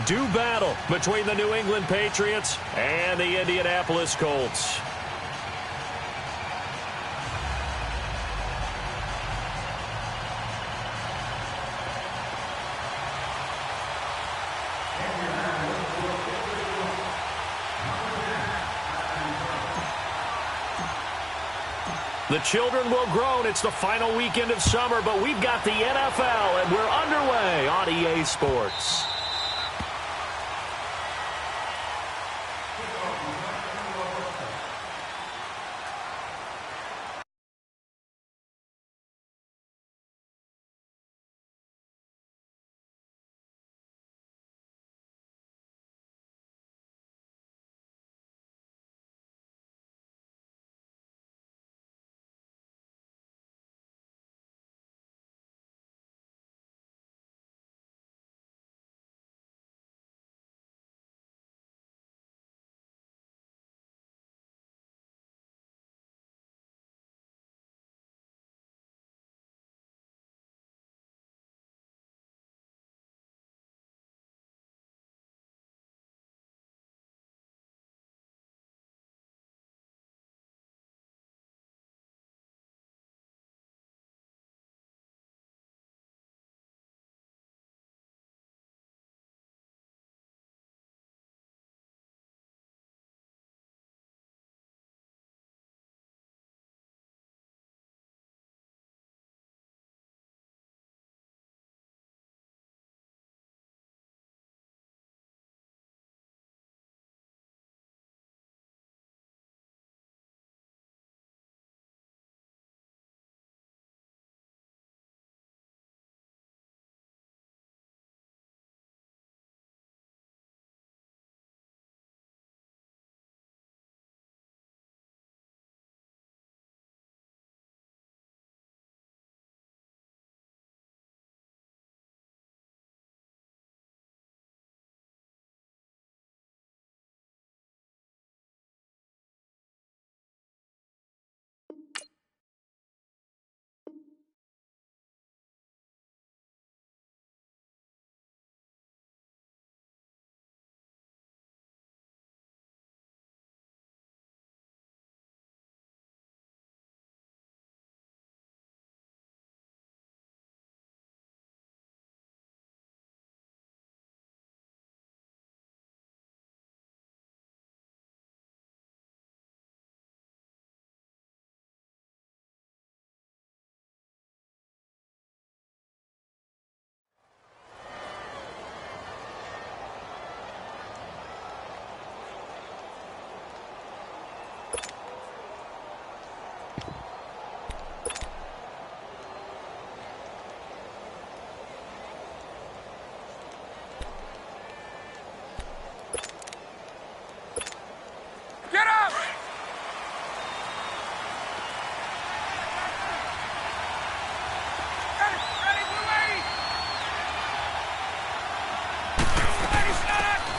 do battle between the New England Patriots and the Indianapolis Colts. The children will groan. It's the final weekend of summer, but we've got the NFL, and we're underway on EA Sports.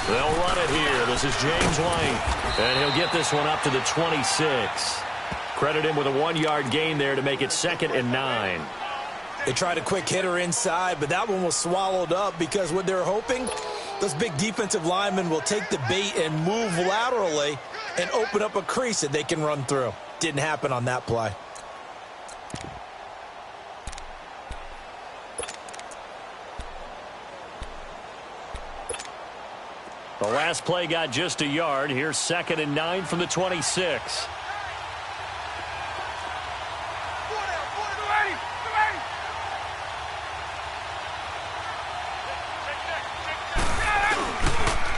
They'll run it here. This is James White, and he'll get this one up to the 26. Credit him with a 1-yard gain there to make it 2nd and 9. They tried a quick hitter inside, but that one was swallowed up because what they're hoping, those big defensive linemen will take the bait and move laterally and open up a crease that they can run through. Didn't happen on that play. The last play got just a yard. Here's 2nd and 9 from the 26.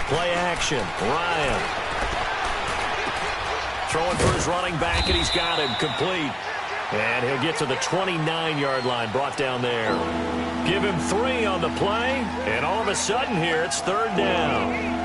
Play action. Ryan. Throwing for his running back, and he's got him complete. And he'll get to the 29-yard line, brought down there. Give him 3 on the play, and all of a sudden here it's 3rd down.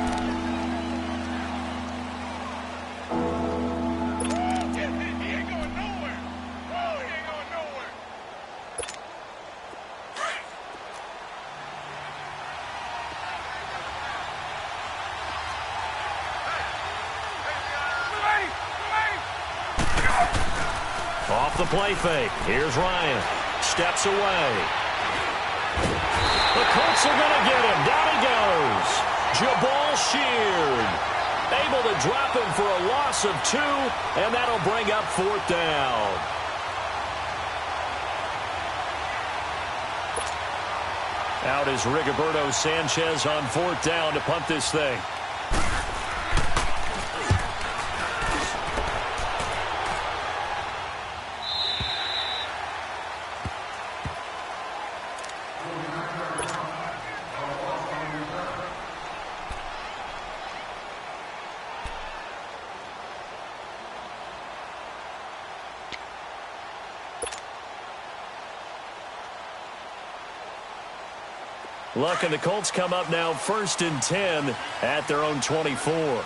Off the play fake. Here's Ryan. Steps away. The Colts are going to get him. Down he goes. Jabal Sheard able to drop him for a loss of 2, and that'll bring up 4th down. Out is Rigoberto Sanchez on 4th down to punt this thing. Luck and the Colts come up now 1st and 10 at their own 24. 11.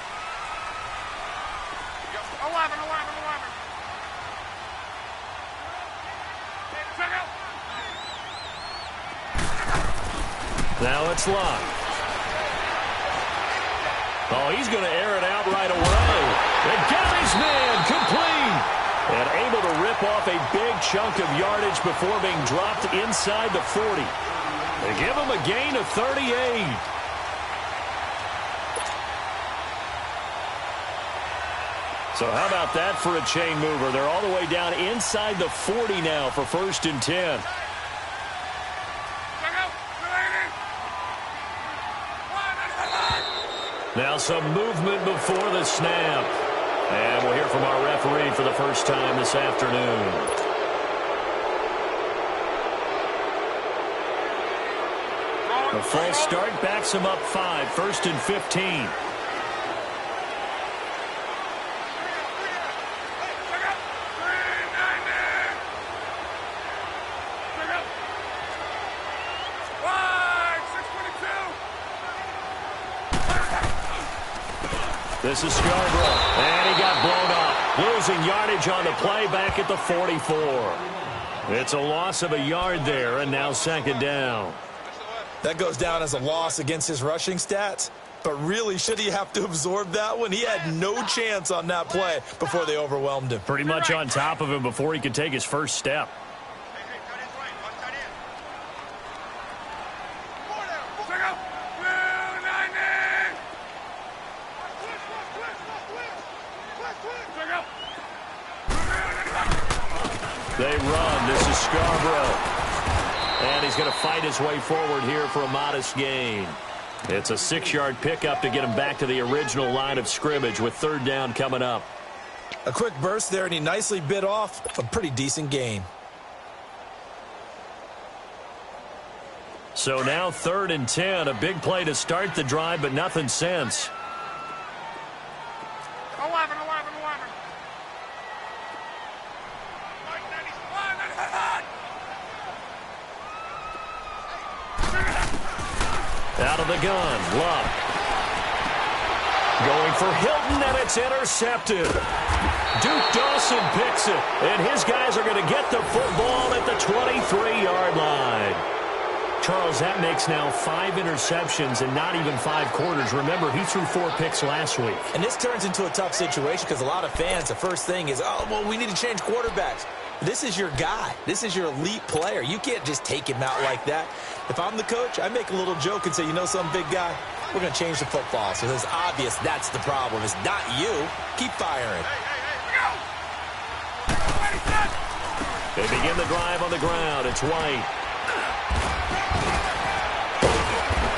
Now it's Luck. Oh, he's going to air it out right away. And got his man complete. And able to rip off a big chunk of yardage before being dropped inside the 40. They give him a gain of 38. So how about that for a chain mover? They're all the way down inside the 40 now for 1st and 10. Now some movement before the snap. And we'll hear from our referee for the first time this afternoon. A false start backs him up 5, 1st and 15. This is Scarborough, and he got blown up. Losing yardage on the play back at the 44. It's a loss of a yard there, and now 2nd down. That goes down as a loss against his rushing stats. But really, should he have to absorb that one? He had no chance on that play before they overwhelmed him. Pretty much on top of him before he could take his first step. They run. This is Scarborough. And he's going to fight his way forward here for a modest gain. It's a 6-yard pickup to get him back to the original line of scrimmage with 3rd down coming up. A quick burst there, and he nicely bit off a pretty decent gain. So now 3rd and 10. A big play to start the drive, but nothing since. 11. Out of the gun, Luck. Going for Hilton, and it's intercepted. Duke Dawson picks it, and his guys are going to get the football at the 23-yard line. Charles, that makes now 5 interceptions and not even 5 quarters. Remember, he threw 4 picks last week. And this turns into a tough situation because a lot of fans, the first thing is, oh, well, we need to change quarterbacks. This is your guy. This is your elite player. You can't just take him out like that. If I'm the coach, I make a little joke and say, you know some big guy, we're going to change the football. So it's obvious that's the problem. It's not you. Keep firing. They begin the drive on the ground. It's White.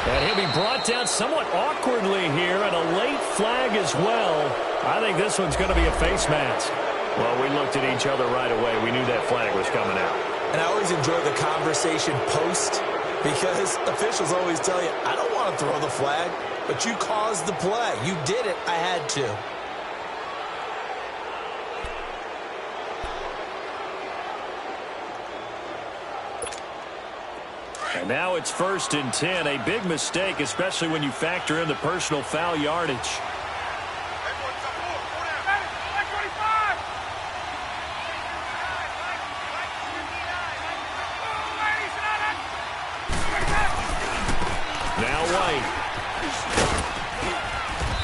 And he'll be brought down somewhat awkwardly here, and a late flag as well. I think this one's going to be a face mask. Well, we looked at each other right away. We knew that flag was coming out. And I always enjoy the conversation post because officials always tell you, I don't want to throw the flag, but you caused the play. You did it. I had to. And now it's 1st and 10. A big mistake, especially when you factor in the personal foul yardage. Now White.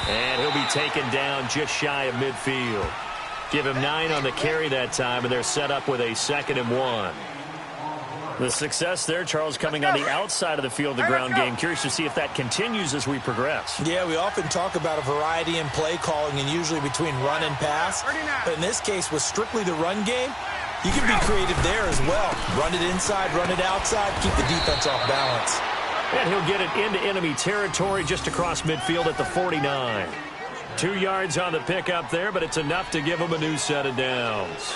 And he'll be taken down just shy of midfield. Give him 9 on the carry that time, and they're set up with a 2nd and 1. The success there, Charles, coming on the outside of the field, the ground game. Curious to see if that continues as we progress. Yeah, we often talk about a variety in play calling and usually between run and pass. But in this case, with strictly the run game, you can be creative there as well. Run it inside, run it outside, keep the defense off balance. And he'll get it into enemy territory just across midfield at the 49. 2 yards on the pickup there, but it's enough to give him a new set of downs.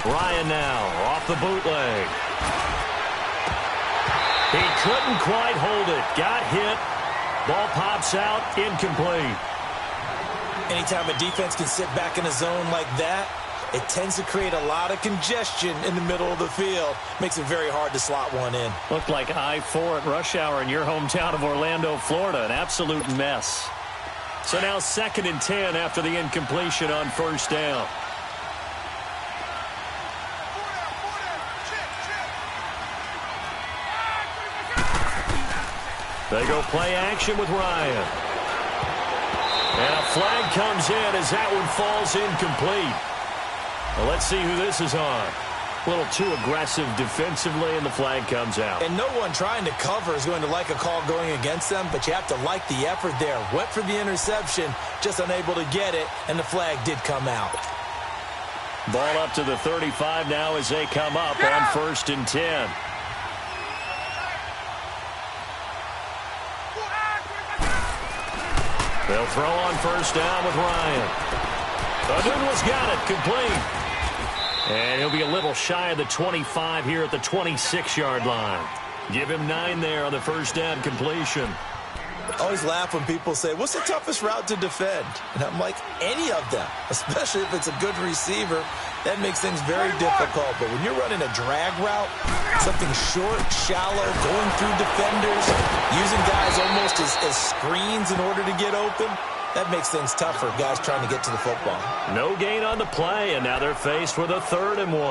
Ryan now off the bootleg. He couldn't quite hold it. Got hit. Ball pops out. Incomplete. Anytime a defense can sit back in a zone like that, it tends to create a lot of congestion in the middle of the field. Makes it very hard to slot one in. Looked like I-4 at rush hour in your hometown of Orlando, Florida. An absolute mess. So now 2nd and 10 after the incompletion on first down. They go play action with Ryan. And a flag comes in as that one falls incomplete. Well, let's see who this is on. A little too aggressive defensively, and the flag comes out. And no one trying to cover is going to like a call going against them, but you have to like the effort there. Went for the interception, just unable to get it, and the flag did come out. Ball up to the 35 now as they come up on 1st and 10. They'll throw on first down with Ryan. Odunwa's got it, complete. And he'll be a little shy of the 25 here at the 26-yard line. Give him 9 there on the first down completion. I always laugh when people say, what's the toughest route to defend? And I'm like, any of them, especially if it's a good receiver. That makes things very difficult. But when you're running a drag route, something short, shallow, going through defenders, using guys almost as screens in order to get open, that makes things tough for guys trying to get to the football. No gain on the play, and now they're faced with a 3rd and 1.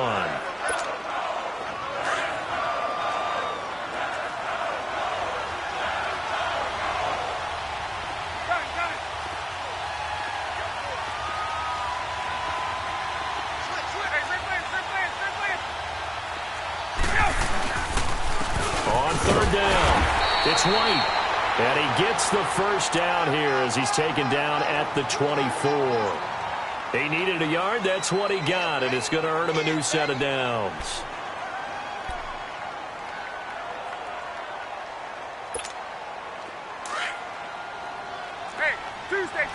It's White, and he gets the first down here as he's taken down at the 24. He needed a yard. That's what he got, and it's going to earn him a new set of downs. Hey, Tuesday.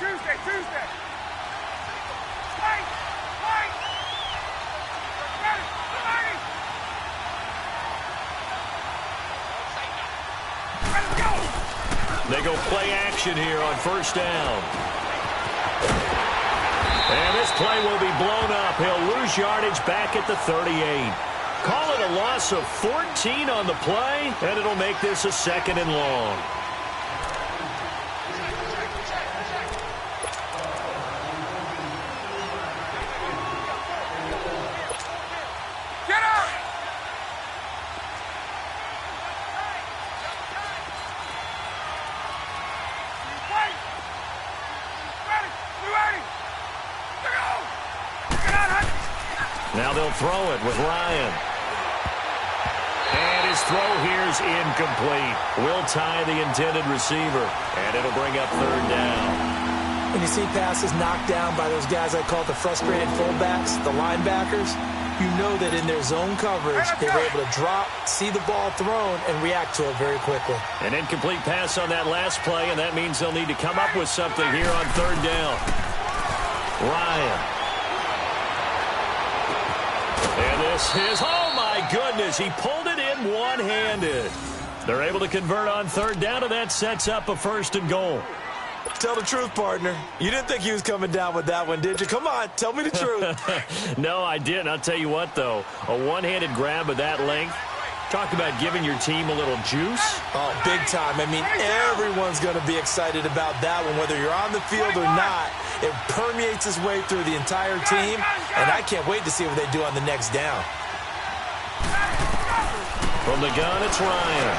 They go play action here on first down. And this play will be blown up. He'll lose yardage back at the 38. Call it a loss of 14 on the play, and it'll make this a 2nd and long. Now they'll throw it with Ryan. And his throw here's incomplete. Will tie the intended receiver. And it'll bring up 3rd down. When you see passes knocked down by those guys I call the frustrated fullbacks, the linebackers, you know that in their zone coverage, they were able to drop, see the ball thrown, and react to it very quickly. An incomplete pass on that last play, and that means they'll need to come up with something here on 3rd down. Ryan. And this is, oh my goodness, he pulled it in one-handed. They're able to convert on 3rd down, and that sets up a 1st and goal. Tell the truth, partner. You didn't think he was coming down with that one, did you? Come on, tell me the truth. No, I didn't. I'll tell you what, though. A one-handed grab of that length, Talk about giving your team a little juice. Oh, big time. I mean, everyone's going to be excited about that one, whether you're on the field or not. It permeates its way through the entire team, and I can't wait to see what they do on the next down. From the gun, it's Ryan.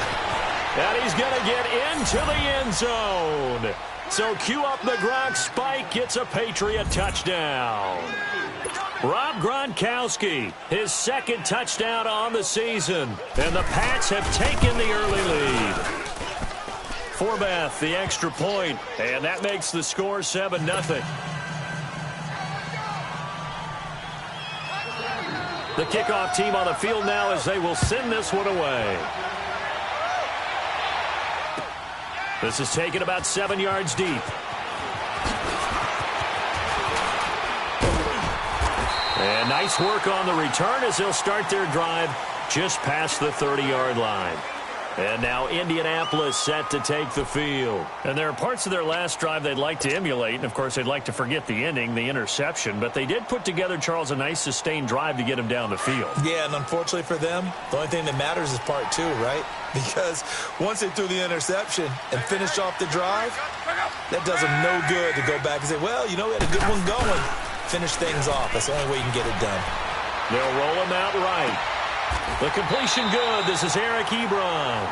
And he's going to get into the end zone. So cue up the Gronk spike. It's a Patriot touchdown. Rob Gronkowski, his second touchdown on the season. And the Pats have taken the early lead. Forbath, the extra point, and that makes the score 7-0. The kickoff team on the field now as they will send this one away. This is taken about 7 yards deep. And nice work on the return as they'll start their drive just past the 30-yard line. And now Indianapolis set to take the field. And there are parts of their last drive they'd like to emulate. And, of course, they'd like to forget the ending, the interception. But they did put together, Charles, a nice sustained drive to get him down the field. Yeah, and unfortunately for them, the only thing that matters is part two, right? Because once they threw the interception and finished off the drive, that does them no good to go back and say, well, you know, we had a good one going. Finish things off. That's the only way you can get it done. They'll roll him out right. The completion good. This is Eric Ebron.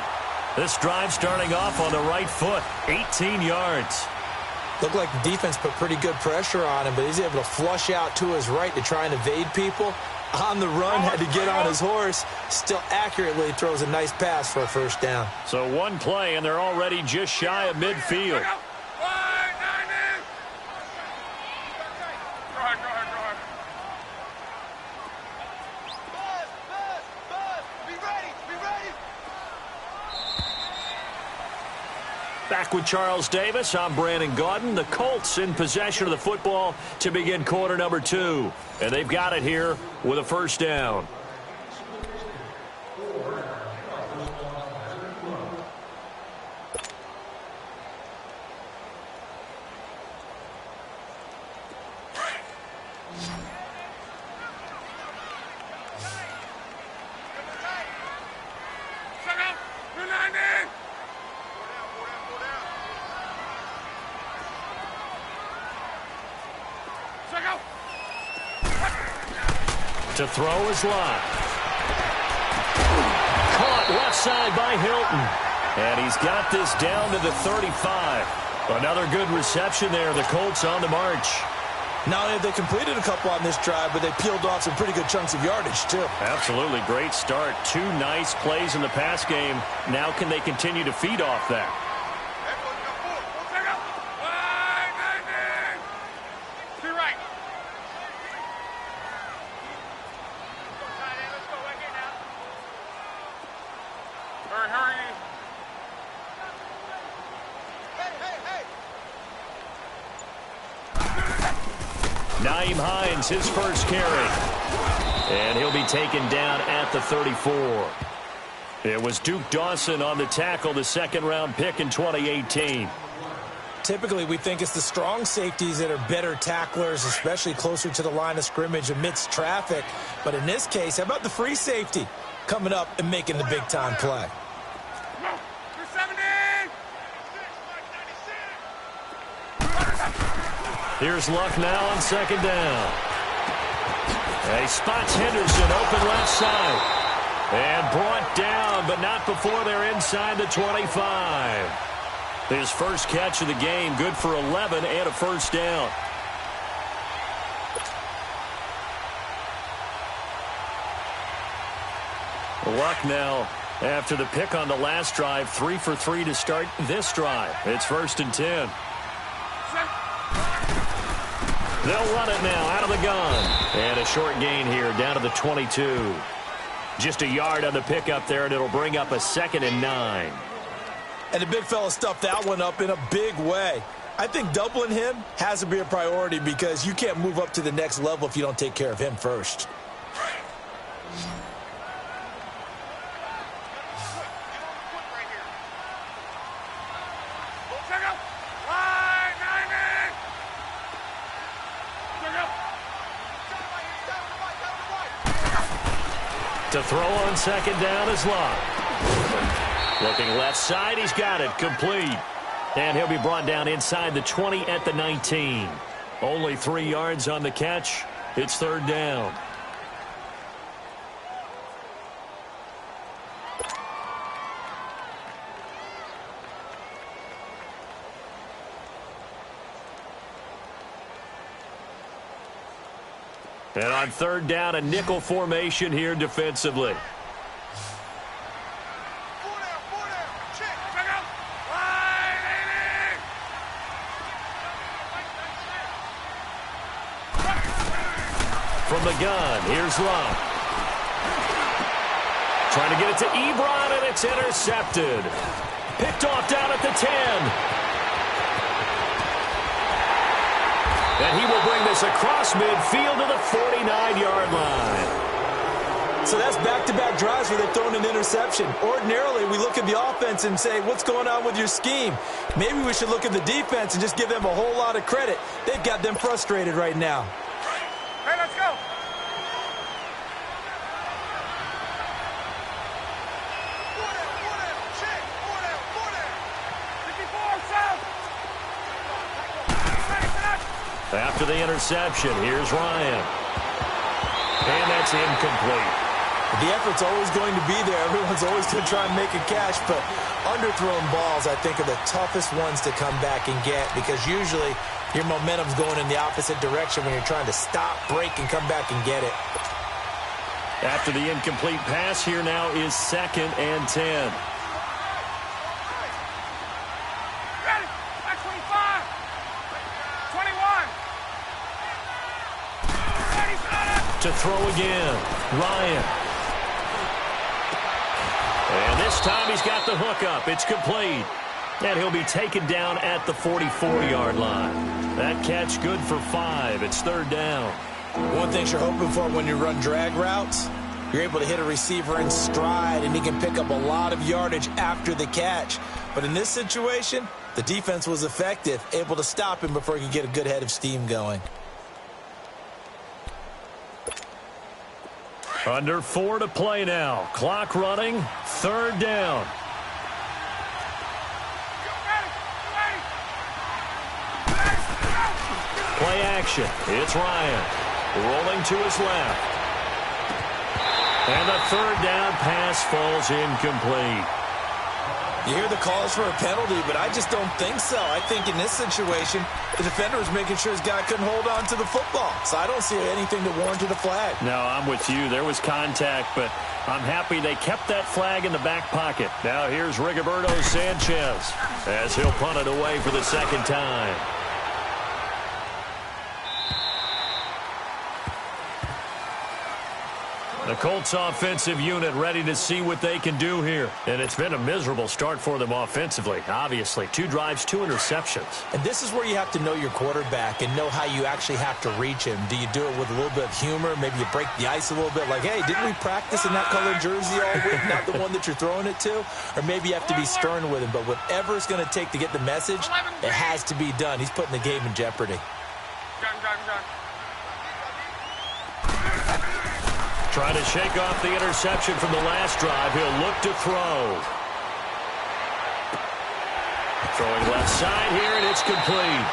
This drive starting off on the right foot. 18 yards. Looked like the defense put pretty good pressure on him, but he's able to flush out to his right to try and evade people. On the run, had to get on his horse. Still accurately throws a nice pass for a first down. So one play, and they're already just shy of midfield. Back with Charles Davis, I'm Brandon Gaudin. The Colts in possession of the football to begin quarter number 2. And they've got it here with a first down. To throw is Lott. Caught left side by Hilton. And he's got this down to the 35. Another good reception there. The Colts on the march. Not only have they completed a couple on this drive, but they peeled off some pretty good chunks of yardage, too. Absolutely. Great start. 2 nice plays in the pass game. Now can they continue to feed off that? Nyheim Hines, his first carry. And he'll be taken down at the 34. It was Duke Dawson on the tackle, the second-round pick in 2018. Typically, we think it's the strong safeties that are better tacklers, especially closer to the line of scrimmage amidst traffic. But in this case, how about the free safety coming up and making the big-time play? Here's Luck now on second down. He spots Henderson open left side. And brought down, but not before they're inside the 25. His first catch of the game, good for 11 and a first down. Luck now, after the pick on the last drive, 3 for 3 to start this drive. It's 1st and 10. They'll run it now out of the gun. And a short gain here down to the 22. Just a yard on the pickup there, and it'll bring up a 2nd and 9. And the big fella stuffed that one up in a big way. I think doubling him has to be a priority because you can't move up to the next level if you don't take care of him first. To throw on second down is Love. Looking left side, he's got it, complete. And he'll be brought down inside the 20 at the 19. Only 3 yards on the catch. It's third down. And on third down, a nickel formation here defensively. From the gun, here's Love. Trying to get it to Ebron, and it's intercepted. Picked off down at the 10. And he will bring this across midfield to the 49-yard line. So that's back-to-back drives where they've thrown an interception. Ordinarily, we look at the offense and say, what's going on with your scheme? Maybe we should look at the defense and just give them a whole lot of credit. They've got them frustrated right now. Hey, let's go. After the interception, here's Ryan. And that's incomplete. The effort's always going to be there. Everyone's always going to try and make a catch, but underthrown balls, I think, are the toughest ones to come back and get because usually your momentum's going in the opposite direction when you're trying to stop, break, and come back and get it. After the incomplete pass, here now is 2nd and 10. To throw again, Ryan. And this time he's got the hook up. It's complete. And he'll be taken down at the 44-yard line. That catch good for 5. It's third down. One thing you're hoping for when you run drag routes, you're able to hit a receiver in stride, and he can pick up a lot of yardage after the catch. But in this situation, the defense was effective, able to stop him before he could get a good head of steam going. Under 4 to play now. Clock running. Third down. Play action. It's Ryan. Rolling to his left. And the third down pass falls incomplete. You hear the calls for a penalty, but I just don't think so. I think in this situation, the defender was making sure his guy couldn't hold on to the football. So I don't see anything that warranted a flag. No, I'm with you. There was contact, but I'm happy they kept that flag in the back pocket. Now here's Rigoberto Sanchez as he'll punt it away for the second time. The Colts offensive unit ready to see what they can do here. And it's been a miserable start for them offensively. Obviously, 2 drives, 2 interceptions. And this is where you have to know your quarterback and know how you actually have to reach him. Do you do it with a little bit of humor? Maybe you break the ice a little bit like, hey, didn't we practice in that color jersey all week, not the one that you're throwing it to? Or maybe you have to be stern with him. But whatever it's going to take to get the message, it has to be done. He's putting the game in jeopardy. Gun. Trying to shake off the interception from the last drive. He'll look to throw. Throwing left side here, and it's complete.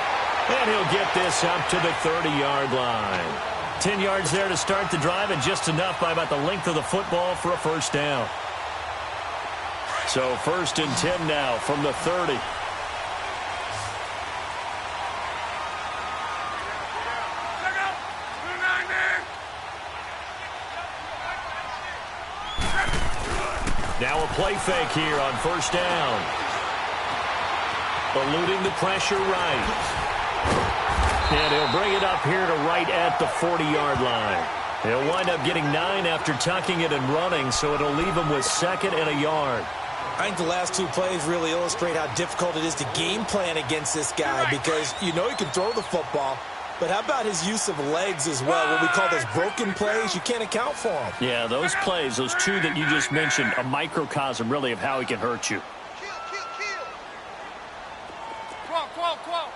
And he'll get this up to the 30-yard line. 10 yards there to start the drive, and just enough by about the length of the football for a first down. So 1st and 10 now from the 30. Now a play fake here on first down. Eluding the pressure right. And he'll bring it up here to right at the 40-yard line. He'll wind up getting 9 after tucking it and running, so it'll leave him with 2nd and a yard. I think the last 2 plays really illustrate how difficult it is to game plan against this guy because you know he can throw the football. But how about his use of legs as well? What we call those broken plays, you can't account for them. Yeah, those plays, those 2 that you just mentioned, a microcosm really of how he can hurt you. Quote.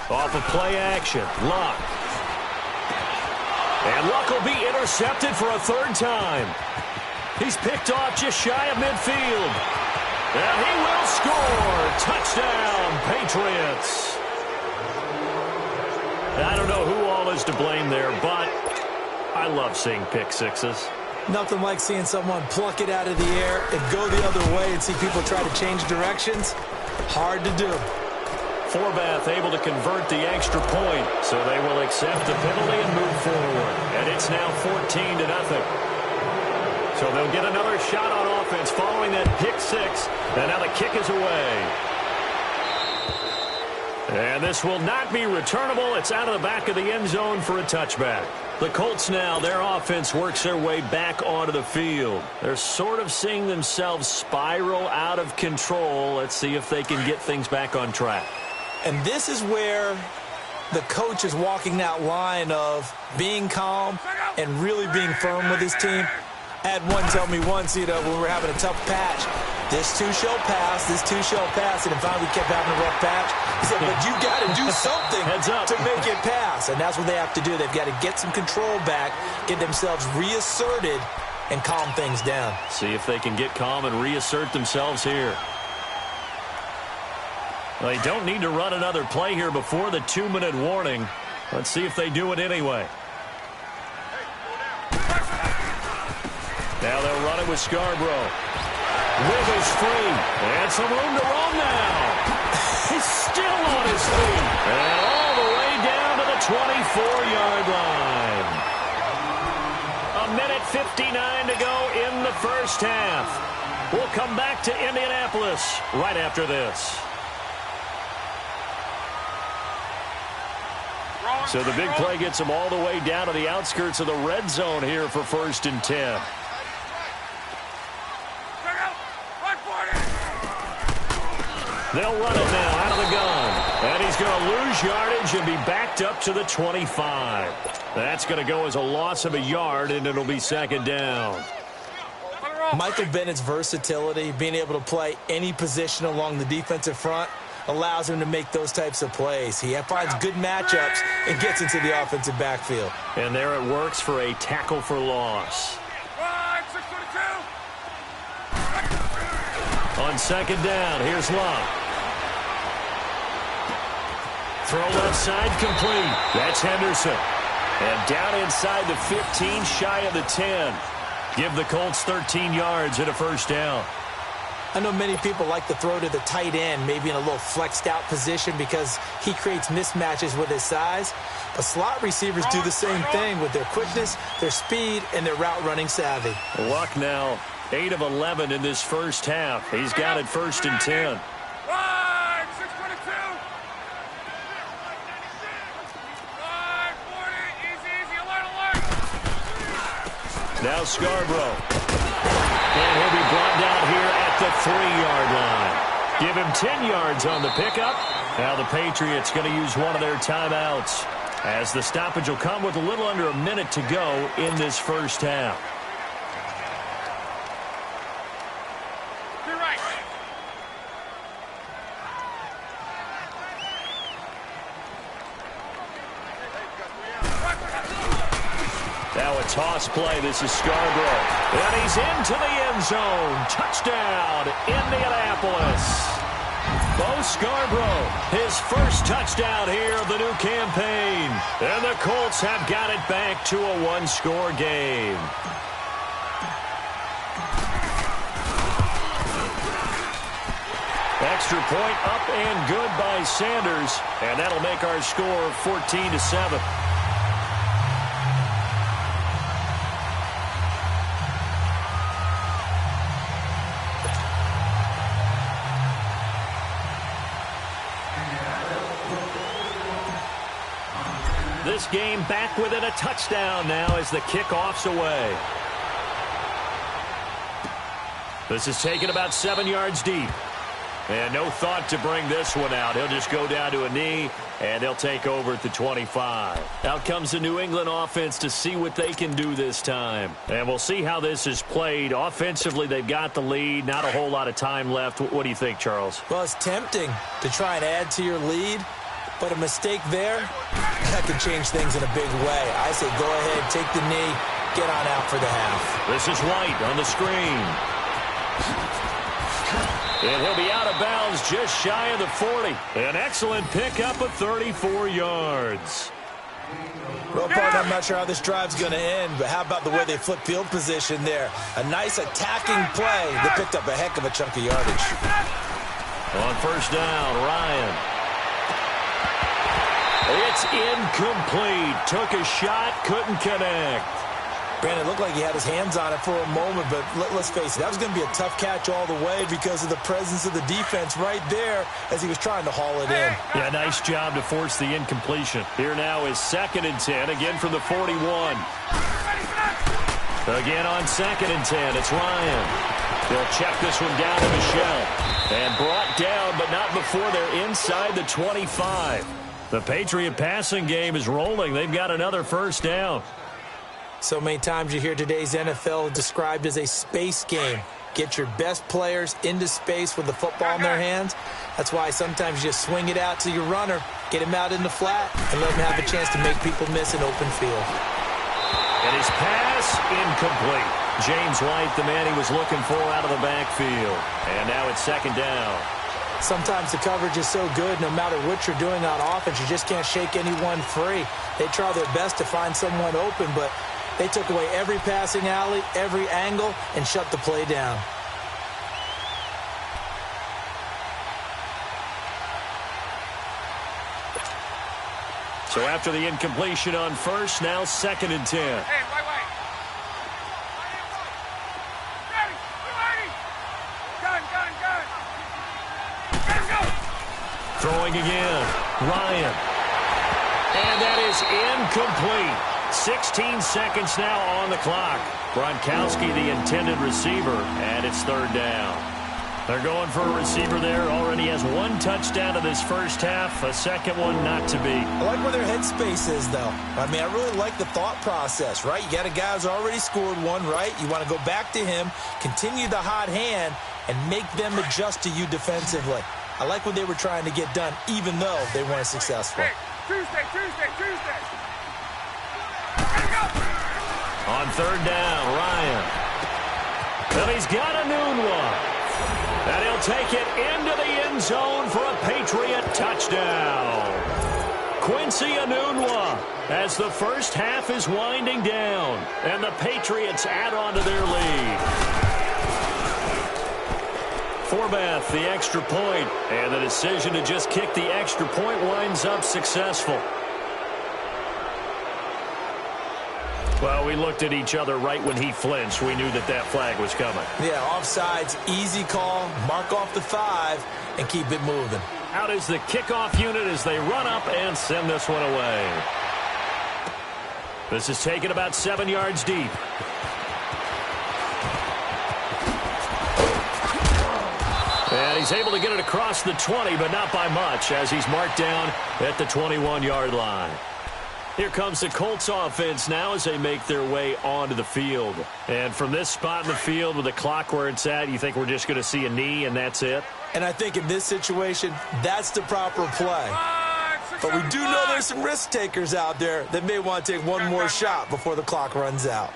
Off of play action, Luck. And Luck will be intercepted for a third time. He's picked off just shy of midfield. And he will score. Touchdown, Patriots. I don't know who all is to blame there, but I love seeing pick sixes. Nothing like seeing someone pluck it out of the air and go the other way and see people try to change directions. Hard to do. Forbath able to convert the extra point, so they will accept the penalty and move forward. And it's now 14-0. So they'll get another shot on offense following that pick six. And now the kick is away. And this will not be returnable. It's out of the back of the end zone for a touchback. The Colts now, their offense works their way back onto the field. They're sort of seeing themselves spiral out of control. Let's see if they can get things back on track. And this is where the coach is walking that line of being calm and really being firm with his team. I had one tell me once, when we were having a tough patch, this too shall pass, this too shall pass, and finally we kept having a rough patch. He said, but you got to do something to make it pass, and that's what they have to do. They've got to get some control back, get themselves reasserted, and calm things down. See if they can get calm and reassert themselves here. They don't need to run another play here before the 2-minute warning. Let's see if they do it anyway. Now they'll run it with Scarborough. Wiggles free. And some room to roam now. He's still on his feet. And all the way down to the 24-yard line. 1:59 to go in the first half. We'll come back to Indianapolis right after this. So the big play gets them all the way down to the outskirts of the red zone here for 1st and 10. They'll run it now out of the gun. And he's going to lose yardage and be backed up to the 25. That's going to go as a loss of a yard, and it'll be 2nd down. Michael Bennett's versatility, being able to play any position along the defensive front, allows him to make those types of plays. He finds good matchups and gets into the offensive backfield. And there it works for a tackle for loss. On 2nd down, here's Luck. Throw left side complete. That's Henderson. And down inside the 15, shy of the 10. Give the Colts 13 yards and a 1st down. I know many people like to throw to the tight end, maybe in a little flexed out position because he creates mismatches with his size. But slot receivers do the same thing with their quickness, their speed, and their route running savvy. Luck now 8 of 11 in this first half. He's got it 1st and 10. Now Scarborough. And he'll be brought down here at the 3-yard line. Give him 10 yards on the pickup. Now the Patriots going to use one of their timeouts, as the stoppage will come with a little under a minute to go in this first half. Now a toss play. This is Scarborough. And he's into the end zone. Touchdown, Indianapolis. Bo Scarborough, his first touchdown here of the new campaign. And the Colts have got it back to a 1-score game. Extra point up and good by Sanders. And that'll make our score 14-7. This game back within a touchdown now as the kickoff's away. This is taken about 7 yards deep. And no thought to bring this one out. He'll just go down to a knee, and they'll take over at the 25. Out comes the New England offense to see what they can do this time. And we'll see how this is played. Offensively, they've got the lead. Not a whole lot of time left. What do you think, Charles? Well, it's tempting to try and add to your lead. But a mistake there, that can change things in a big way. I say go ahead, take the knee, get on out for the half. This is White on the screen. And he'll be out of bounds just shy of the 40. An excellent pickup of 34 yards. Well, partner, I'm not sure how this drive's going to end, but how about the way they flip field position there? A nice attacking play that picked up a heck of a chunk of yardage. On first down, Ryan. It's incomplete. Took a shot, couldn't connect. Brandon, it looked like he had his hands on it for a moment, but let's face it, that was going to be a tough catch all the way because of the presence of the defense right there as he was trying to haul it in. Yeah, nice job to force the incompletion. Here now is 2nd and 10, again from the 41. Again on 2nd and 10, it's Ryan. They'll check this one down to Michelle. And brought down, but not before they're inside the 25. The Patriot passing game is rolling. They've got another first down. So many times you hear today's NFL described as a space game. Get your best players into space with the football in their hands. That's why sometimes you just swing it out to your runner, get him out in the flat, and let him have a chance to make people miss an open field. And his pass incomplete. James White, the man he was looking for out of the backfield. And now it's 2nd down. Sometimes the coverage is so good, no matter what you're doing on offense, you just can't shake anyone free. They try their best to find someone open, but they took away every passing alley, every angle, and shut the play down. So after the incompletion on first, now 2nd and 10. Hey, wait. Ready. Gun. Let's go. Throwing again. Ryan. And that is incomplete. 16 seconds now on the clock. Gronkowski, the intended receiver, and it's 3rd down. They're going for a receiver there. Already has 1 touchdown in this first half. A second one not to be. I like where their headspace is, though. I mean, I really like the thought process, right? You got a guy who's already scored one, right? You want to go back to him, continue the hot hand, and make them adjust to you defensively. I like what they were trying to get done, even though they weren't successful. Hey, Tuesday. On 3rd down, Ryan. And he's got a noon one. And he'll take it into the end zone for a Patriot touchdown. Quincy Enunwa as the first half is winding down. And the Patriots add on to their lead. Forbath, the extra point. And the decision to just kick the extra point winds up successful. Well, we looked at each other right when he flinched. We knew that flag was coming. Yeah, offsides, easy call, mark off the 5, and keep it moving. Out is the kickoff unit as they run up and send this one away. This is taken about 7 yards deep. And he's able to get it across the 20, but not by much, as he's marked down at the 21-yard line. Here comes the Colts offense now as they make their way onto the field. And from this spot in the field with the clock where it's at, you think we're just going to see a knee and that's it? And I think in this situation, that's the proper play. But we do know there's some risk takers out there that may want to take one more shot before the clock runs out.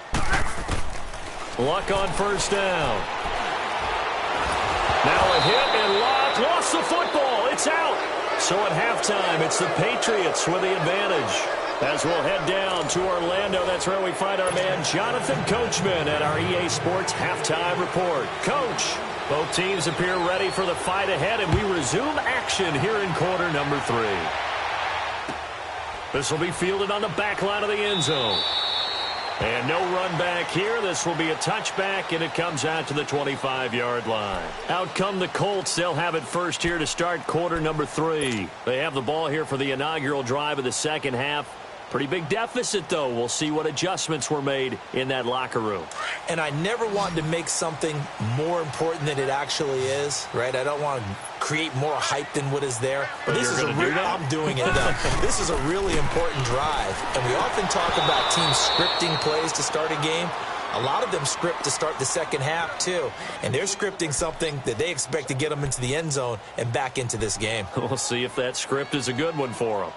Luck on first down. Now a hit and Luck lost the football. It's out. So at halftime, it's the Patriots with the advantage. As we'll head down to Orlando, that's where we find our man Jonathan Coachman at our EA Sports Halftime Report. Coach, both teams appear ready for the fight ahead, and we resume action here in quarter number 3. This will be fielded on the back line of the end zone. And no run back here. This will be a touchback, and it comes out to the 25-yard line. Out come the Colts. They'll have it first here to start quarter number 3. They have the ball here for the inaugural drive of the second half. Pretty big deficit, though. We'll see what adjustments were made in that locker room. And I never want to make something more important than it actually is, right? I don't want to create more hype than what is there. But this is I'm doing it, though. This is a really important drive. And we often talk about teams scripting plays to start a game. A lot of them script to start the second half, too. And they're scripting something that they expect to get them into the end zone and back into this game. We'll see if that script is a good one for them.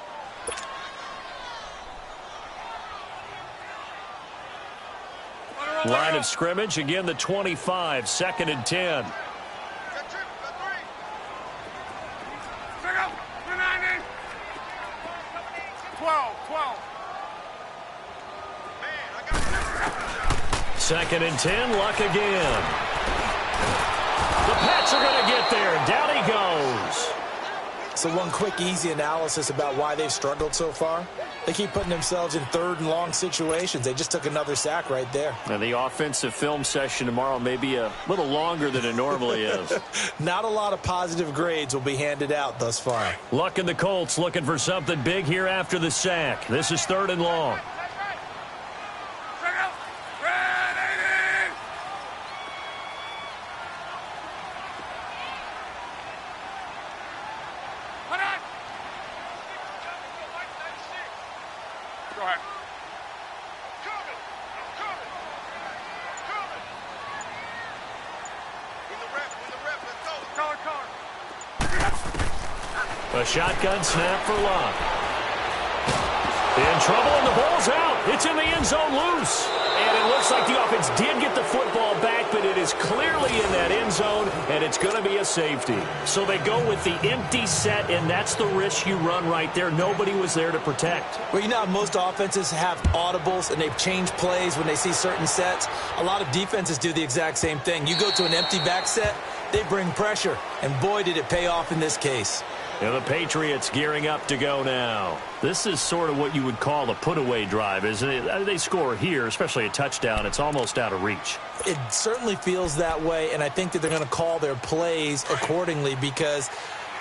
Line of scrimmage, again the 25, 2nd and 10. 2nd and 10, Luck again. The Pats are going to get there. Down he goes. So one quick, easy analysis about why they've struggled so far. They keep putting themselves in 3rd and long situations. They just took another sack right there. And the offensive film session tomorrow may be a little longer than it normally is. Not a lot of positive grades will be handed out thus far. Luck and the Colts looking for something big here after the sack. This is 3rd and long. A shotgun snap for Luck. In trouble, and the ball's out. It's in the end zone loose. And it looks like the offense did get the football back, but it is clearly in that end zone, and it's going to be a safety. So they go with the empty set, and that's the risk you run right there. Nobody was there to protect. Well, you know how most offenses have audibles, and they've changed plays when they see certain sets. A lot of defenses do the exact same thing. You go to an empty back set, they bring pressure, and boy, did it pay off in this case. And the Patriots gearing up to go now. This is sort of what you would call a put-away drive, isn't it? They score here, especially a touchdown. It's almost out of reach. It certainly feels that way, and I think that they're going to call their plays accordingly because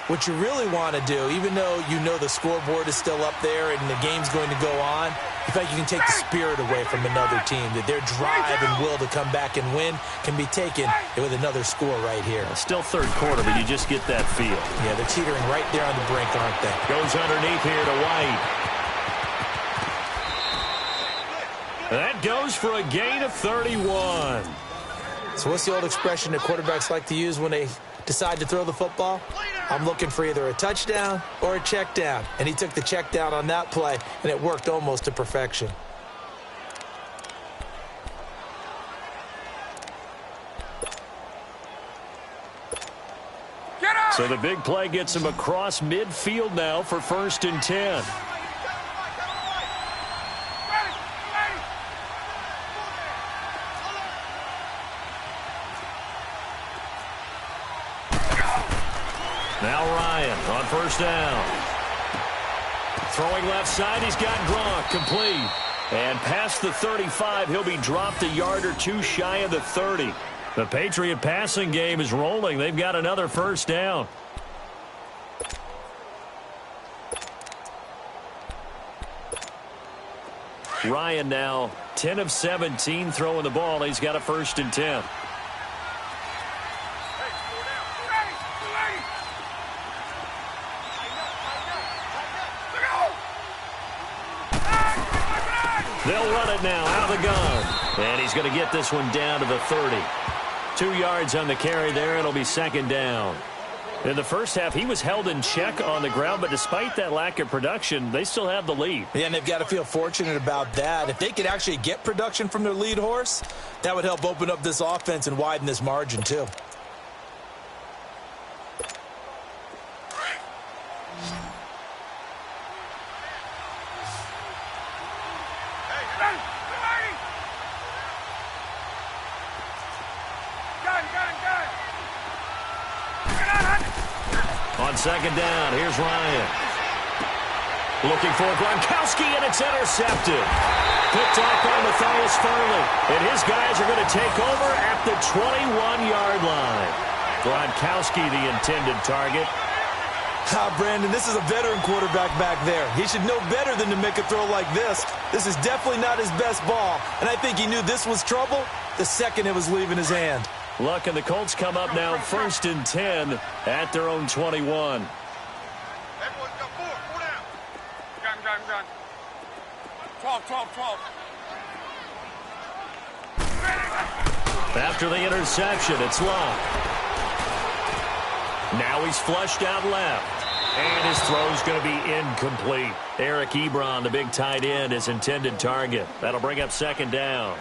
what you really want to do, even though you know the scoreboard is still up there and the game's going to go on, in fact, you can take the spirit away from another team, that their drive and will to come back and win can be taken with another score right here. Still 3rd quarter, but you just get that feel. Yeah, they're teetering right there on the brink, aren't they? Goes underneath here to White. That goes for a gain of 31. So what's the old expression that quarterbacks like to use when they decide to throw the football? I'm looking for either a touchdown or a check down. And he took the check down on that play, and it worked almost to perfection. So the big play gets him across midfield now for 1st and 10. Now Ryan on 1st down. Throwing left side, he's got Gronk complete. And past the 35, he'll be dropped a yard or two shy of the 30. The Patriot passing game is rolling. They've got another 1st down. Ryan now 10 of 17 throwing the ball. He's got a 1st and 10. They'll run it now out of the gun. And he's going to get this one down to the 30. 2 yards on the carry there. It'll be 2nd down. In the first half, he was held in check on the ground, but despite that lack of production, they still have the lead. Yeah, and they've got to feel fortunate about that. If they could actually get production from their lead horse, that would help open up this offense and widen this margin, too. On 2nd down, here's Ryan. Looking for Gronkowski, and it's intercepted. Picked off by Matthias Farley. And his guys are going to take over at the 21-yard line. Gronkowski, the intended target. Brandon, this is a veteran quarterback back there. He should know better than to make a throw like this. This is definitely not his best ball. And I think he knew this was trouble the second it was leaving his hand. Luck and the Colts come up now 1st and 10 at their own 21. Everyone's got 4 down. Gun. 12. After the interception, it's Luck. Now he's flushed out left. And his throw's going to be incomplete. Eric Ebron, the big tight end, his intended target. That'll bring up second down.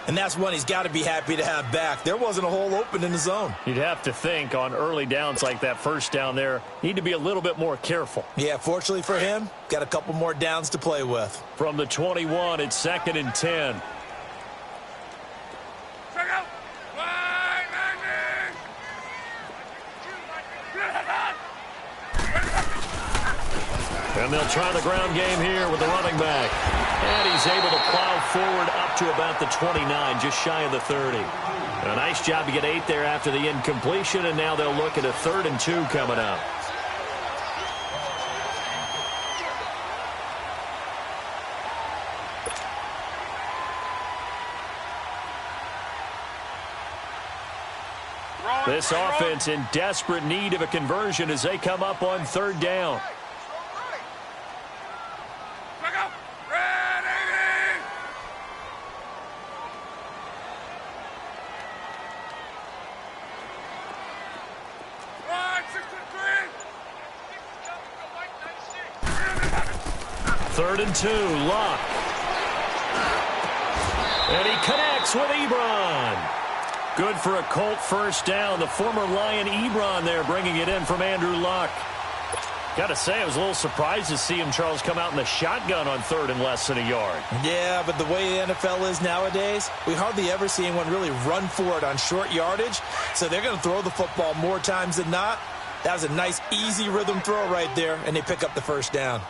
And that's one he's got to be happy to have back. There wasn't a hole open in the zone. You'd have to think on early downs like that first down there, need to be a little bit more careful. Yeah, fortunately for him, got a couple more downs to play with. From the 21, it's 2nd and 10. And they'll try the ground game here with the running back. And he's able to plow forward up to about the 29, just shy of the 30. A nice job to get 8 there after the incompletion, and now they'll look at a 3rd and 2 coming up. This offense in desperate need of a conversion as they come up on 3rd down. Third and 2, Luck. And he connects with Ebron. Good for a Colt first down. The former Lion Ebron there bringing it in from Andrew Luck. Got to say, I was a little surprised to see him, Charles, come out in the shotgun on 3rd and less than a yard. Yeah, but the way the NFL is nowadays, we hardly ever see anyone really run for it on short yardage. So they're going to throw the football more times than not. That was a nice, easy rhythm throw right there, and they pick up the first down.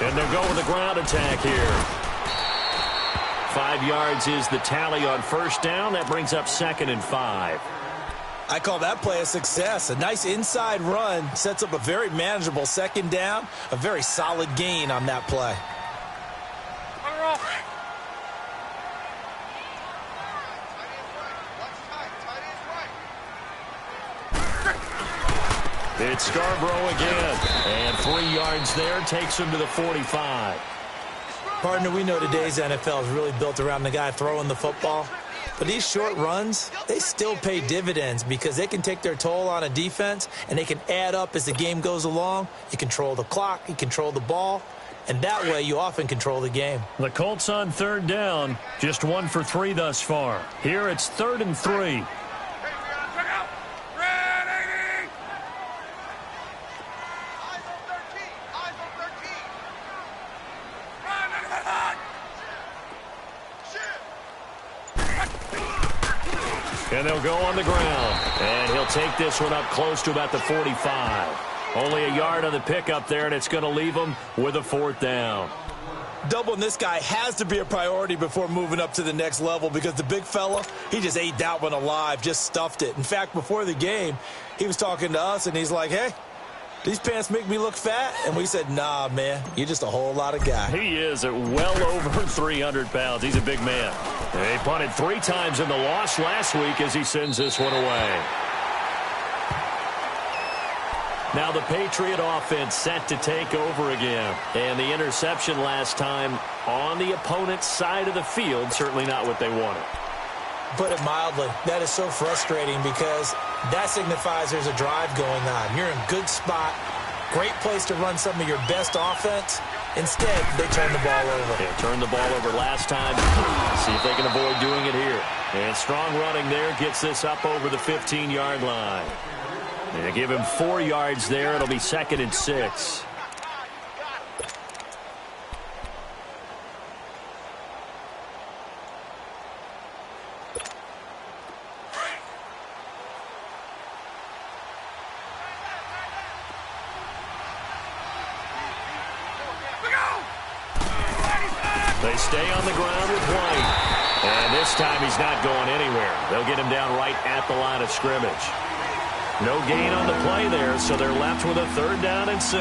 And they'll go with a ground attack here. 5 yards is the tally on first down. That brings up 2nd and 5. I call that play a success. A nice inside run sets up a very manageable second down. A very solid gain on that play. It's Scarborough again. And 3 yards there takes him to the 45. Partner, we know today's NFL is really built around the guy throwing the football. But these short runs, they still pay dividends because they can take their toll on a defense and they can add up as the game goes along. You control the clock, you control the ball, and that way you often control the game. The Colts on 3rd down, just 1 for 3 thus far. Here it's 3rd and 3. And they'll go on the ground. And he'll take this one up close to about the 45. Only a yard on the pickup there, and it's going to leave him with a 4th down. Doubling this guy has to be a priority before moving up to the next level because the big fella, he just ate that one alive, just stuffed it. In fact, before the game, he was talking to us, and he's like, hey, these pants make me look fat? And we said, nah, man, you're just a whole lot of guy. He is at well over 300 pounds. He's a big man. He punted 3 times in the loss last week as he sends this one away. Now the Patriot offense set to take over again. And the interception last time on the opponent's side of the field, certainly not what they wanted. Put it mildly, that is so frustrating because that signifies there's a drive going on. You're in a good spot, great place to run some of your best offense. Instead, they turn the ball over. Yeah, turned the ball over last time. See if they can avoid doing it here. And strong running there gets this up over the 15-yard line. They give him 4 yards there. It'll be 2nd and 6. They stay on the ground with White. And this time he's not going anywhere. They'll get him down right at the line of scrimmage. No gain on the play there, so they're left with a 3rd down and 6.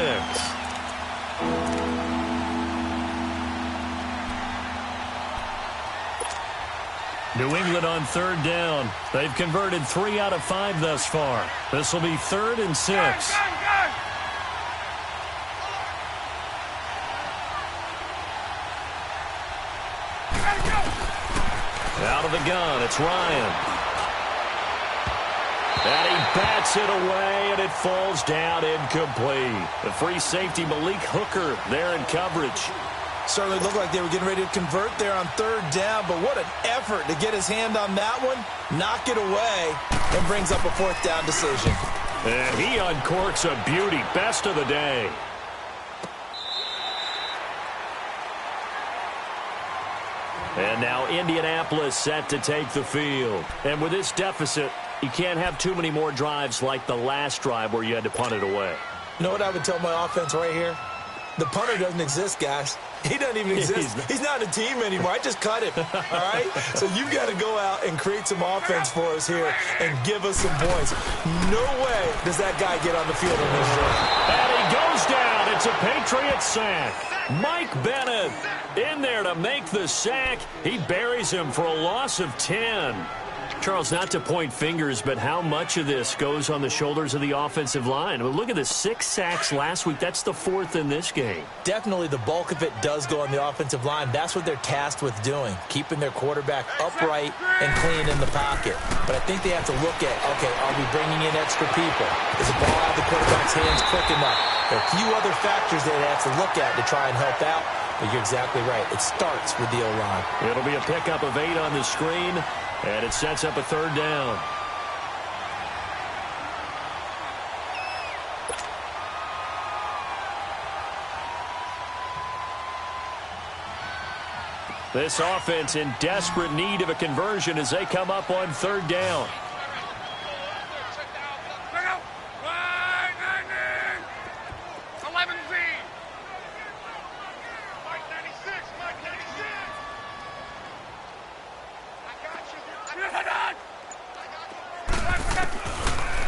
New England on 3rd down. They've converted 3 out of 5 thus far. This will be 3rd and 6. gun, it's Ryan. And he bats it away, and it falls down incomplete. The free safety, Malik Hooker, there in coverage. Certainly looked like they were getting ready to convert there on third down, but what an effort to get his hand on that one, knock it away, and brings up a fourth down decision. And he uncorks a beauty, best of the day. And now Indianapolis set to take the field. And with this deficit, you can't have too many more drives like the last drive where you had to punt it away. You know what I would tell my offense right here? The punter doesn't exist, guys. He doesn't even exist. He's not a team anymore. I just cut him, all right? So you've got to go out and create some offense for us here and give us some points. No way does that guy get on the field on this drive. And he goes down. It's a Patriot sack. Mike Bennett in there to make the sack. He buries him for a loss of 10. Charles, not to point fingers, but how much of this goes on the shoulders of the offensive line? I mean, look at the 6 sacks last week. That's the 4th in this game. Definitely the bulk of it does go on the offensive line. That's what they're tasked with doing, keeping their quarterback upright and clean in the pocket. But I think they have to look at, okay, are we bringing in extra people? Is the ball out of the quarterback's hands quick enough? There are a few other factors they have to look at to try and help out. But you're exactly right. It starts with the O-line. It'll be a pickup of 8 on the screen. And it sets up a third down. This offense in desperate need of a conversion as they come up on third down.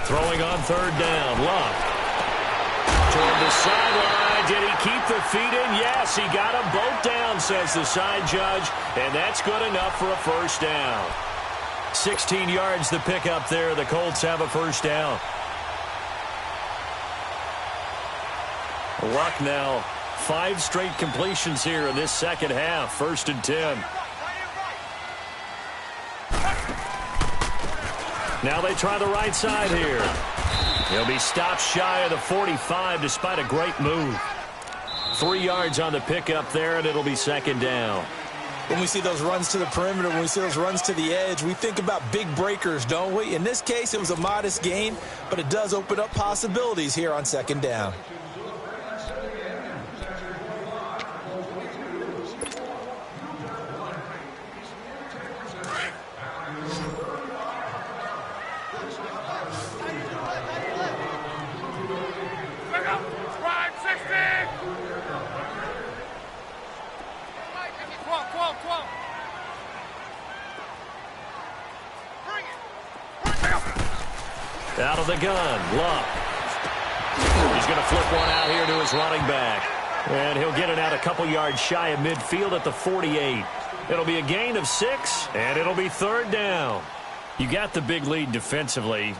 Throwing on third down, Luck. Toward the sideline, did he keep the feet in? Yes, he got them both down, says the side judge, and that's good enough for a first down. 16 yards the pickup there. The Colts have a first down. Luck now, 5 straight completions here in this second half. 1st and 10. Now they try the right side here. He'll be stopped shy of the 45 despite a great move. 3 yards on the pickup there, and it'll be second down. When we see those runs to the perimeter, when we see those runs to the edge, we think about big breakers, don't we? In this case, it was a modest gain, but it does open up possibilities here on second down. Out of the gun, Luck. He's going to flip one out here to his running back. And he'll get it out a couple yards shy of midfield at the 48. It'll be a gain of 6, and it'll be third down. You got the big lead defensively,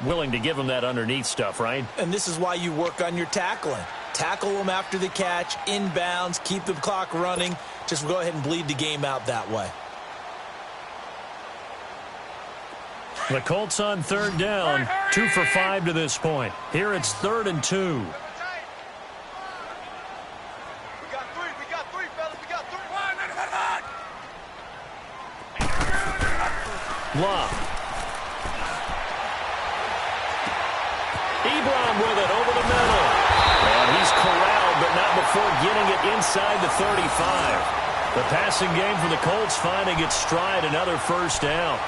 willing to give him that underneath stuff, right? And this is why you work on your tackling. Tackle them after the catch, inbounds, keep the clock running. Just go ahead and bleed the game out that way. The Colts on third down, 2 for 5 to this point. Here it's 3rd and 2. We got 3, fellas, we got 3. Love. Ebron with it over the middle. And he's corralled, but not before getting it inside the 35. The passing game for the Colts finding its stride, another first down.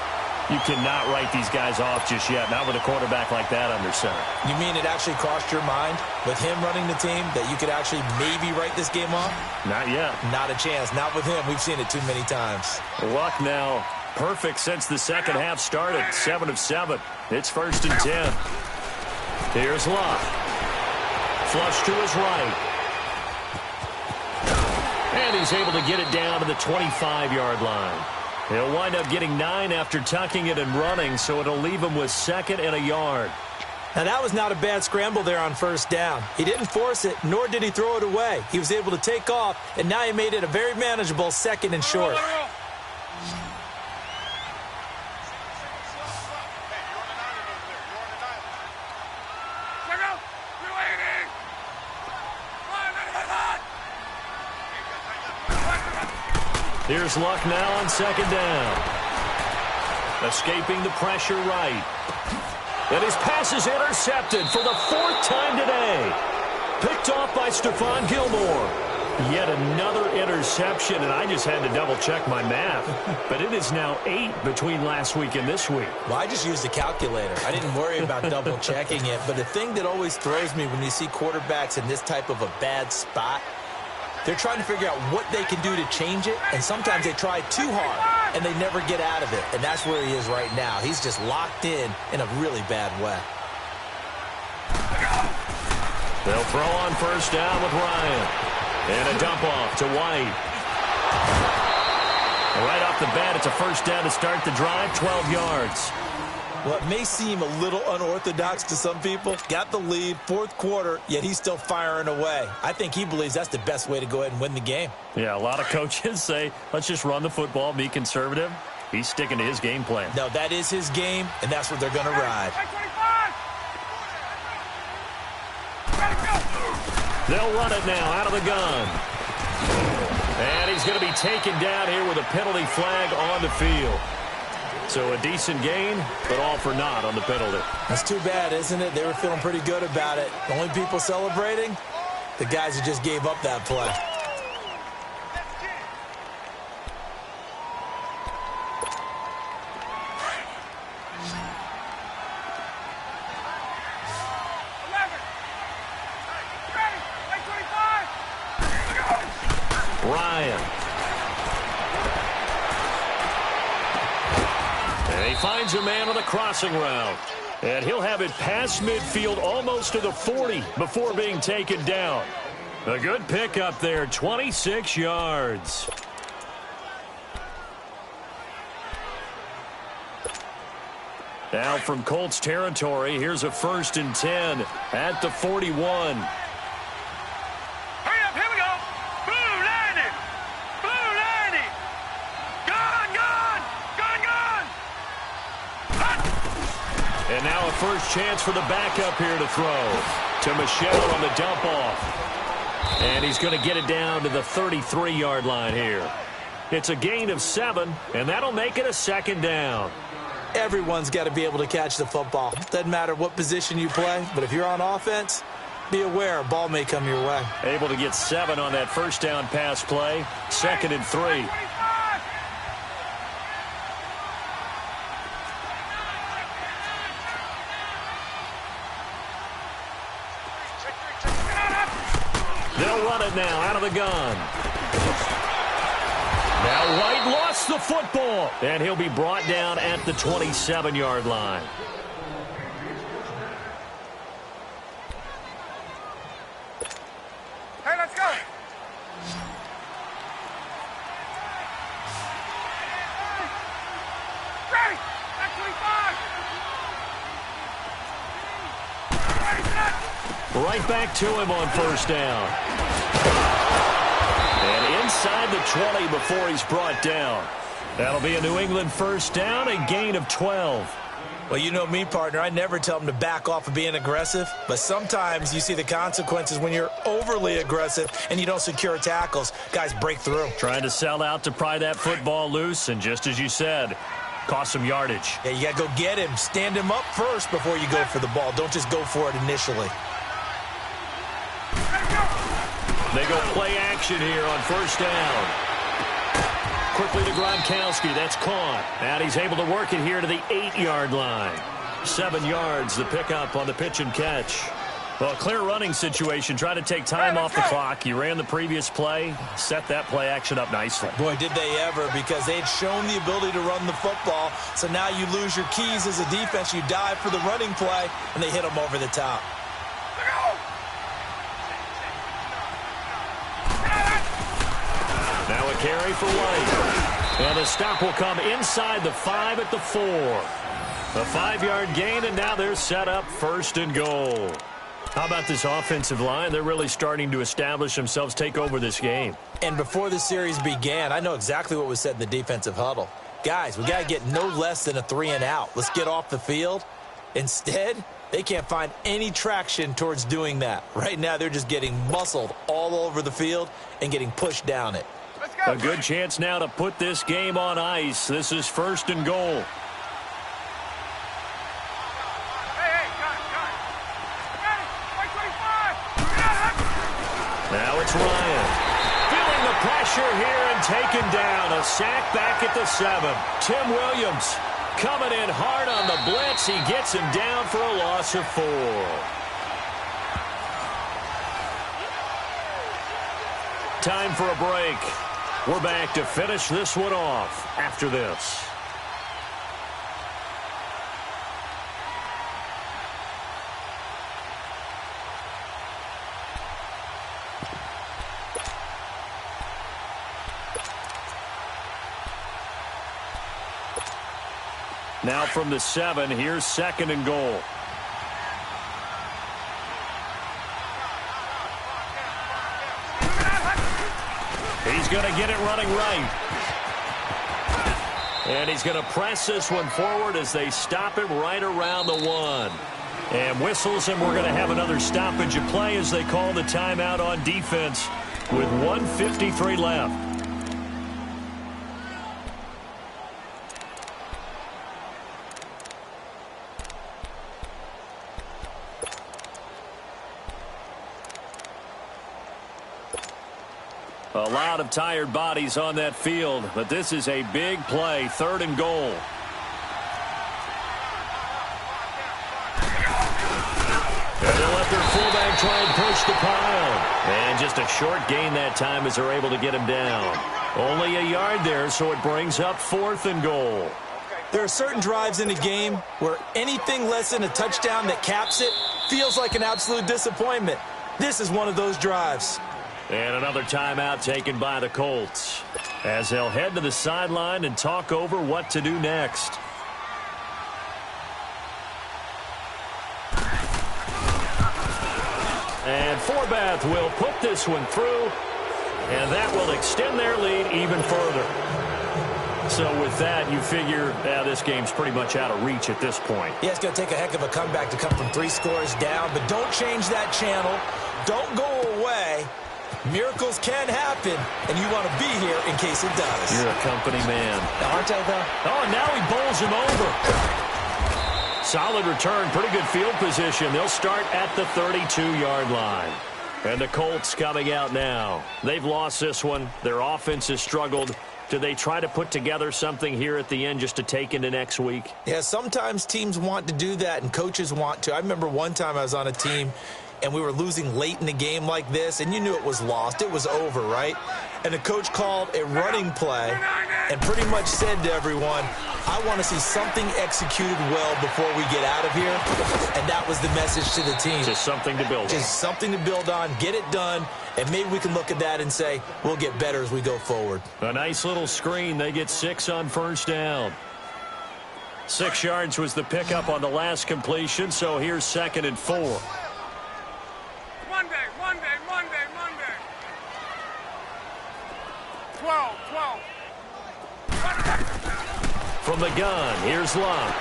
You cannot write these guys off just yet, not with a quarterback like that under center. You mean it actually crossed your mind with him running the team that you could actually maybe write this game off? Not yet. Not a chance. Not with him. We've seen it too many times. Luck now perfect since the second half started. 7 of 7. It's 1st and 10. Here's Luck. Flush to his right. And he's able to get it down to the 25-yard line. He'll wind up getting 9 after tucking it and running, so it'll leave him with 2nd and a yard. Now, that was not a bad scramble there on first down. He didn't force it, nor did he throw it away. He was able to take off, and now he made it a very manageable 2nd and short. Here's Luck now on second down. Escaping the pressure right. And his pass is intercepted for the 4th time today. Picked off by Stephon Gilmore. Yet another interception, and I just had to double-check my math. But it is now 8 between last week and this week. Well, I just used a calculator. I didn't worry about double-checking it. But the thing that always throws me when you see quarterbacks in this type of a bad spot, they're trying to figure out what they can do to change it, and sometimes they try too hard, and they never get out of it. And that's where he is right now. He's just locked in a really bad way. They'll throw on first down with Ryan. And a dump off to White. Right off the bat, it's a first down to start the drive, 12 yards. Well, it may seem a little unorthodox to some people. Got the lead, 4th quarter, yet he's still firing away. I think he believes that's the best way to go ahead and win the game. Yeah, a lot of coaches say, let's just run the football, be conservative. He's sticking to his game plan. No, that is his game, and that's what they're going to ride. They'll run it now out of the gun. And he's going to be taken down here with a penalty flag on the field. So a decent gain, but all for naught on the penalty. That's too bad, isn't it? They were feeling pretty good about it. The only people celebrating, the guys who just gave up that play. Ryan. And he finds a man on the crossing route. And he'll have it past midfield almost to the 40 before being taken down. A good pickup there, 26 yards. Now from Colts territory, here's a 1st and 10 at the 41. And now a first chance for the backup here to throw. To Michelle on the dump off. And he's going to get it down to the 33-yard line here. It's a gain of 7, and that'll make it a 2nd down. Everyone's got to be able to catch the football. Doesn't matter what position you play, but if you're on offense, be aware a ball may come your way. Able to get 7 on that first down pass play. 2nd and 3. They'll run it now out of the gun. Now White lost the football, and he'll be brought down at the 27-yard line. Hey, let's go. Ready. Back 25. Right back to him on first down. And inside the 20 before he's brought down. That'll be a New England first down, a gain of 12. Well, you know me, partner. I never tell them to back off of being aggressive, but sometimes you see the consequences when you're overly aggressive and you don't secure tackles. Guys break through. Trying to sell out to pry that football loose, and just as you said, cost some yardage. Yeah, you got to go get him. Stand him up first before you go for the ball. Don't just go for it initially. They go play action here on first down. Quickly to Gronkowski. That's caught. And he's able to work it here to the 8-yard line. 7 yards, the pickup on the pitch and catch. Well, clear running situation. Try to take time off the clock. You ran the previous play. Set that play action up nicely. Boy, did they ever, because they had shown the ability to run the football. So now you lose your keys as a defense. You dive for the running play, and they hit them over the top. Now a carry for White. And the stop will come inside the 5 at the 4. A 5-yard gain, and now they're set up 1st and goal. How about this offensive line? They're really starting to establish themselves, take over this game. And before the series began, I know exactly what was said in the defensive huddle. Guys, we got to get no less than a 3-and-out. Let's get off the field. Instead, they can't find any traction towards doing that. Right now, they're just getting muscled all over the field and getting pushed down it. Let's A good chance now to put this game on ice. This is 1st and goal. Now it's Ryan. Feeling the pressure here and taken down. A sack back at the 7. Tim Williams coming in hard on the blitz. He gets him down for a loss of 4. Time for a break. We're back to finish this one off after this. Now from the 7, here's 2nd and goal. He's going to get it running right. And he's going to press this one forward as they stop him right around the 1. And whistles, and we're going to have another stoppage of play as they call the timeout on defense with 1:53 left. A lot of tired bodies on that field, but this is a big play, 3rd and goal. And they'll let their fullback try and push the pile. And just a short gain that time as they're able to get him down. Only a yard there, so it brings up 4th and goal. There are certain drives in a game where anything less than a touchdown that caps it feels like an absolute disappointment. This is one of those drives. And another timeout taken by the Colts as they'll head to the sideline and talk over what to do next. And Forbath will put this one through, and that will extend their lead even further. So with that, you figure this game's pretty much out of reach at this point. Yeah, it's going to take a heck of a comeback to come from 3 scores down, but don't change that channel. Don't go away. Miracles can happen, and you want to be here in case it does. You're a company man. Aren't I, though? Oh, and now he bowls him over. Solid return, pretty good field position. They'll start at the 32-yard line. And the Colts coming out now. They've lost this one. Their offense has struggled. Do they try to put together something here at the end just to take into next week? Yeah, sometimes teams want to do that, and coaches want to. I remember one time I was on a team, and we were losing late in the game like this, and you knew it was lost. It was over, right? And the coach called a running play and pretty much said to everyone, I want to see something executed well before we get out of here. And that was the message to the team. Just something to build on. Just something to build on, get it done, and maybe we can look at that and say, we'll get better as we go forward. A nice little screen. They get 6 on first down. 6 yards was the pickup on the last completion, so here's 2nd and 4. Monday. 12. From the gun, here's Locke.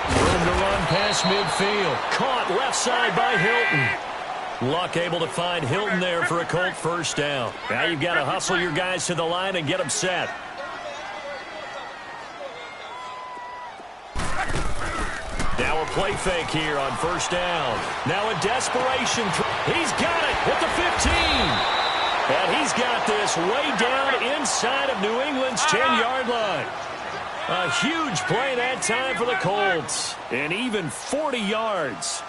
Room to run past midfield. Caught left side by Hilton. Luck able to find Hilton there for a Colt first down. Now you've got to hustle your guys to the line and get them set. Now a play fake here on first down. Now a desperation. He's got it at the 15. And he's got this way down inside of New England's 10-yard line. A huge play that time for the Colts. And even 40 yards.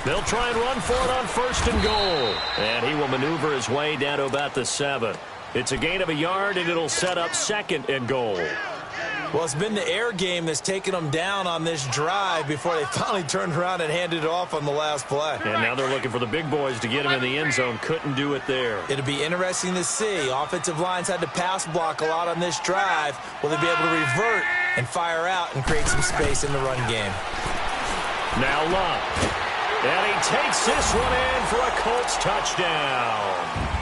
They'll try and run for it on 1st and goal. And he will maneuver his way down to about the 7. It's a gain of a yard, and it'll set up 2nd and goal. Well, it's been the air game that's taken them down on this drive before they finally turned around and handed it off on the last play. And now they're looking for the big boys to get him in the end zone. Couldn't do it there. It'll be interesting to see. Offensive lines had to pass block a lot on this drive. Will they be able to revert and fire out and create some space in the run game? Now Locke. And he takes this one in for a Colts touchdown.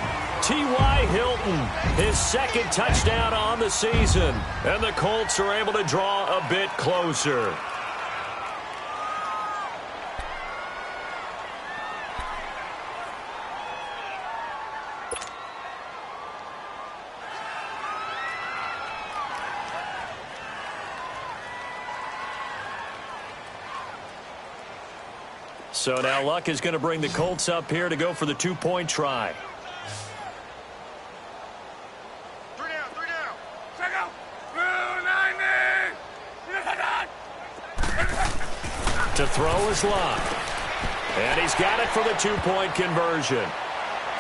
T.Y. Hilton, his 2nd touchdown on the season. And the Colts are able to draw a bit closer. So now Luck is going to bring the Colts up here to go for the two-point try. Three down. Check out. To throw is Luck. And he's got it for the two-point conversion.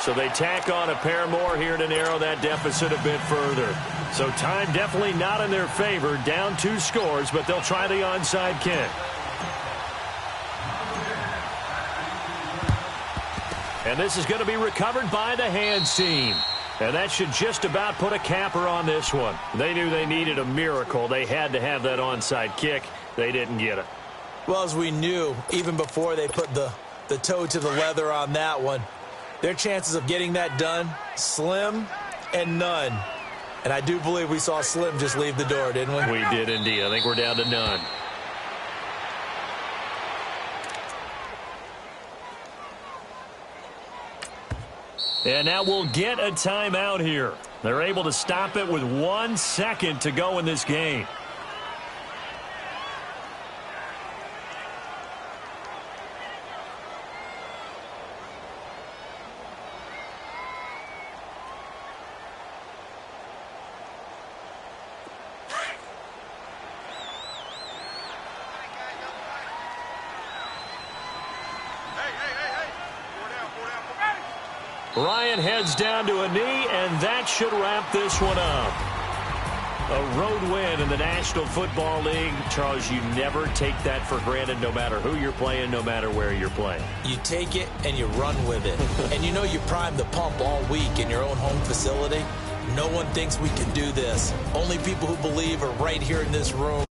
So they tack on a pair more here to narrow that deficit a bit further. So time definitely not in their favor. Down 2 scores, but they'll try the onside kick. And this is going to be recovered by the hands team. And that should just about put a capper on this one. They knew they needed a miracle. They had to have that onside kick. They didn't get it. Well, as we knew, even before they put the toe to the leather on that one, their chances of getting that done, slim and none. And I do believe we saw Slim just leave the door, didn't we? We did indeed. I think we're down to none. And now we'll get a timeout here. They're able to stop it with 1 second to go in this game. Ryan heads down to a knee, and that should wrap this one up. A road win in the National Football League. Charles, you never take that for granted, no matter who you're playing, no matter where you're playing. You take it and you run with it. And you know you prime the pump all week in your own home facility. No one thinks we can do this. Only people who believe are right here in this room.